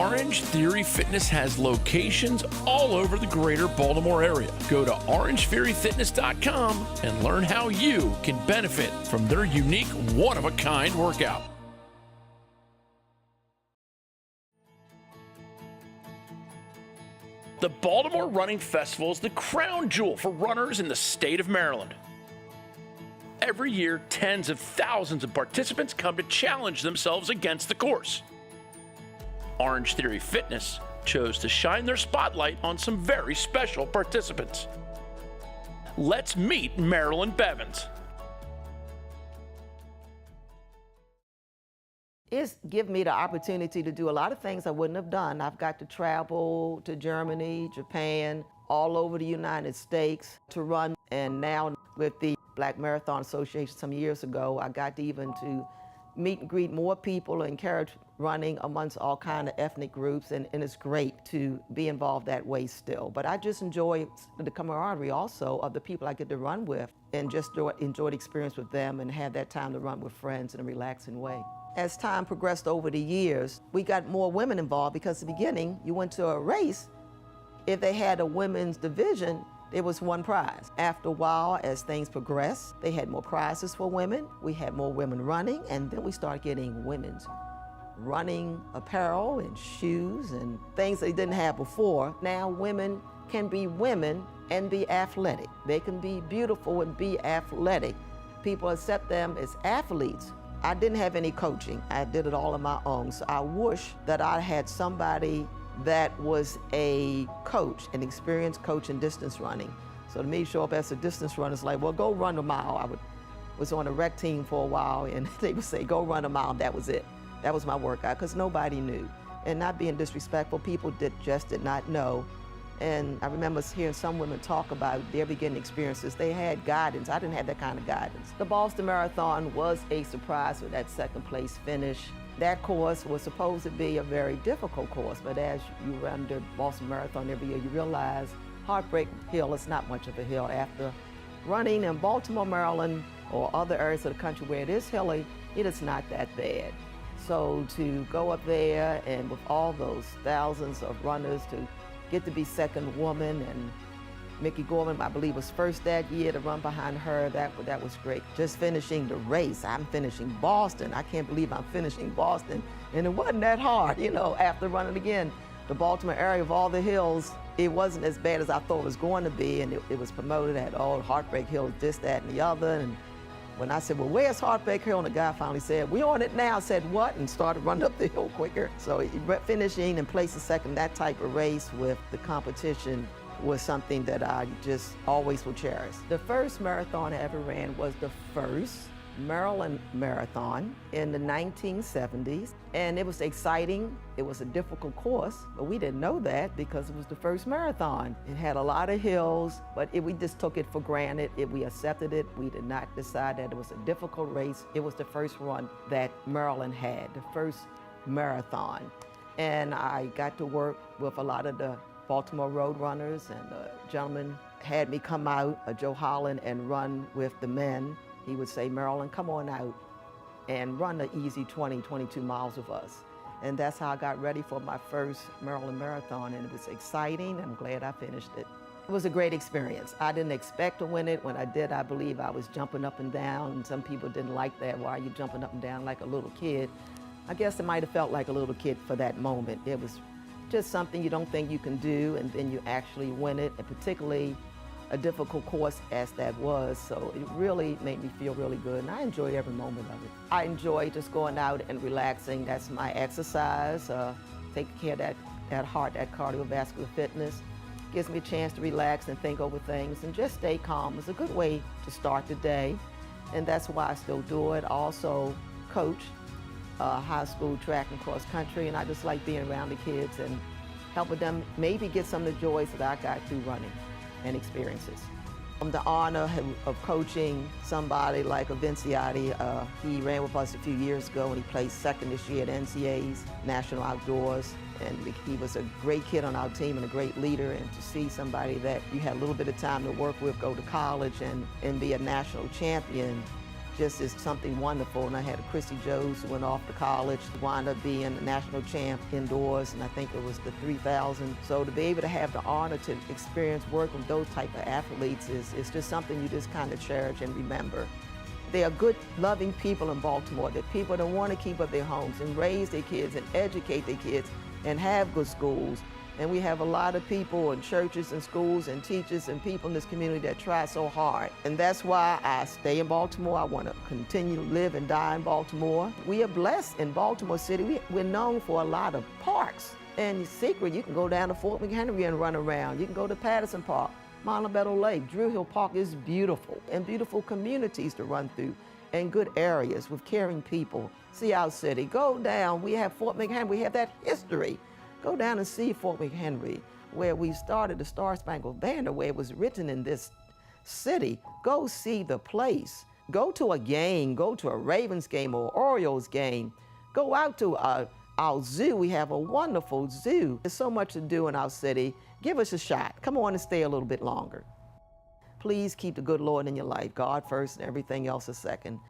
Orange Theory Fitness has locations all over the greater Baltimore area. Go to orangetheoryfitness.com and learn how you can benefit from their unique, one-of-a-kind workout. The Baltimore Running Festival is the crown jewel for runners in the state of Maryland. Every year, tens of thousands of participants come to challenge themselves against the course. Orange Theory Fitness chose to shine their spotlight on some very special participants. Let's meet Marilyn Bevans. It's given me the opportunity to do a lot of things I wouldn't have done. I've got to travel to Germany, Japan, all over the United States to run. And now with the Black Marathon Association some years ago, I got to even to meet and greet more people, encourage running amongst all kind of ethnic groups, and it's great to be involved that way still. But I just enjoy the camaraderie also of the people I get to run with, and just enjoy the experience with them and have that time to run with friends in a relaxing way. As time progressed over the years, we got more women involved because at the beginning, you went to a race, if they had a women's division, there was one prize. After a while, as things progressed, they had more prizes for women. We had more women running, and then we started getting women's running apparel and shoes and things they didn't have before. Now women can be women and be athletic. They can be beautiful and be athletic. People accept them as athletes. I didn't have any coaching. I did it all on my own. So I wish that I had somebody that was a coach, an experienced coach in distance running. So to me, show up as a distance runner is like, well, go run a mile. I was on a rec team for a while, and they would say, go run a mile, and that was it. That was my workout, because nobody knew. And not being disrespectful, people just did not know. And I remember hearing some women talk about their beginning experiences. They had guidance. I didn't have that kind of guidance. The Boston Marathon was a surprise with that second place finish. That course was supposed to be a very difficult course, but as you run the Boston Marathon every year, you realize Heartbreak Hill is not much of a hill. After running in Baltimore, Maryland, or other areas of the country where it is hilly, it is not that bad. So to go up there and with all those thousands of runners to get to be second woman, and Mickey Gorman, I believe, was first that year to run behind her. That was great. Just finishing the race. I'm finishing Boston. I can't believe I'm finishing Boston. And it wasn't that hard, you know, after running again. The Baltimore area of all the hills, it wasn't as bad as I thought it was going to be, and it was promoted at all Heartbreak Hill, this, that, and the other. And when I said, well, where's Heartbreak Hill? And the guy finally said, we're on it now. I said, what? And started running up the hill quicker. So finishing and placing second, that type of race with the competition was something that I just always will cherish. The first marathon I ever ran was the first Maryland Marathon in the 1970s. And it was exciting. It was a difficult course, but we didn't know that because it was the first marathon. It had a lot of hills, but we just took it for granted. We accepted it. We did not decide that it was a difficult race. It was the first one that Maryland had, the first marathon. And I got to work with a lot of the Baltimore road runners, and the gentleman had me come out, Joe Holland, and run with the men. He would say, Marilyn, come on out and run the easy 20, 22 miles with us. And that's how I got ready for my first Maryland Marathon, and it was exciting. I'm glad I finished it. It was a great experience. I didn't expect to win it. When I did, I believe I was jumping up and down, and some people didn't like that. Why are you jumping up and down like a little kid? I guess it might have felt like a little kid for that moment. It was just something you don't think you can do, and then you actually win it, and particularly a difficult course as that was. So it really made me feel really good, and I enjoyed every moment of it. I enjoy just going out and relaxing. That's my exercise, taking care of that heart, that cardiovascular fitness. Gives me a chance to relax and think over things and just stay calm. It's a good way to start the day, and that's why I still do it. I also coach high school track and cross country, and I just like being around the kids and helping them maybe get some of the joys that I got through running and experiences. The honor of coaching somebody like a Vinciotti. He ran with us a few years ago, and he placed second this year at NCAA's National Outdoors. And he was a great kid on our team and a great leader. And to see somebody that you had a little bit of time to work with go to college and be a national champion just is something wonderful. And I had a Christy Jones who went off to college, wound up being a national champ indoors, and I think it was the 3,000. So to be able to have the honor to experience working with those type of athletes is just something you just kind of cherish and remember. They are good, loving people in Baltimore. They're people that want to keep up their homes and raise their kids and educate their kids and have good schools. And we have a lot of people in churches and schools and teachers and people in this community that try so hard. And that's why I stay in Baltimore. I want to continue to live and die in Baltimore. We are blessed in Baltimore City. We're known for a lot of parks. And secret, you can go down to Fort McHenry and run around. You can go to Patterson Park, Montebello Lake. Drew Hill Park is beautiful, and beautiful communities to run through, and good areas with caring people. See our city. Go down. We have Fort McHenry. We have that history. Go down and see Fort McHenry, where we started the Star Spangled Banner, where it was written in this city. Go see the place. Go to a game. Go to a Ravens game or Orioles game. Go out to our zoo. We have a wonderful zoo. There's so much to do in our city. Give us a shot. Come on and stay a little bit longer. Please keep the good Lord in your life. God first and everything else is second.